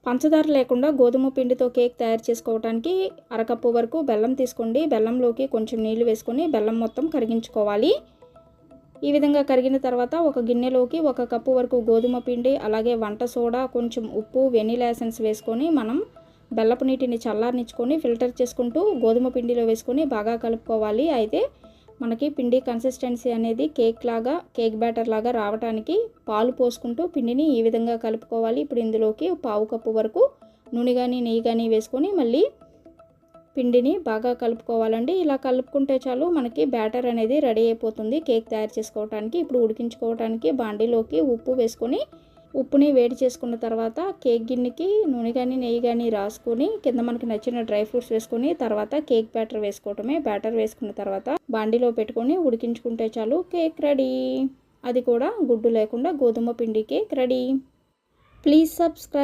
పంచదార లేకుండా గోధుమ పిండితో కేక్ తయారు చేసుకోవడానికి అరకప్పు వరకు బెల్లం తీసుకోండి. బెల్లంలోకి కొంచెం నీళ్లు వేసుకొని బెల్లం మొత్తం కరిగించుకోవాలి. ఈ విధంగా కరిగిన తర్వాత ఒక గిన్నెలోకి 1 కప్పు వరకు గోధుమ పిండి, అలాగే వంట సోడా, కొంచెం ఉప్పు, వెనిలా ఎసెన్స్ వేసుకొని మనం బెల్లపు నీటిని చల్లారనిచ్చుకొని ఫిల్టర్ చేసుకుంటూ గోధుమ పిండిలో వేసుకొని బాగా కలుపుకోవాలి. అయితే మనకి పిండి కన్సిస్టెన్సీ అనేది కేక్ బ్యాటర్ లాగా రావడానికి పాలు పోసుకుంటూ పిండిని ఈ విధంగా కలుపుకోవాలి. ఇప్పుడు ఇందులోకి 1/2 కప్పు వరకు నూనె కానీ నెయ్యి కానీ వేసుకొని మళ్ళీ పిండిని బాగా కలుపుకోవాలండి. ఇలా కలుపుకుంటే చాలు మనకి బ్యాటర్ అనేది రెడీ అయిపోతుంది కేక్ తయారు చేసుకోవడానికి. ఇప్పుడు ఉడికించుకోవడానికి బాండీలోకి ఉప్పు వేసుకొని ఉప్పుని వేడి చేసుకున్న తర్వాత కేక్ గిన్నెకి నూనె కానీ నెయ్యి కానీ రాసుకొని కింద మనకి నచ్చిన డ్రై ఫ్రూట్స్ వేసుకొని తర్వాత కేక్ బ్యాటర్ వేసుకోవటమే. బ్యాటర్ వేసుకున్న తర్వాత బాండీలో పెట్టుకొని ఉడికించుకుంటే చాలు కేక్ రెడీ. అది కూడా గుడ్డు లేకుండా గోధుమ పిండి కేక్ రెడీ. Please subscribe.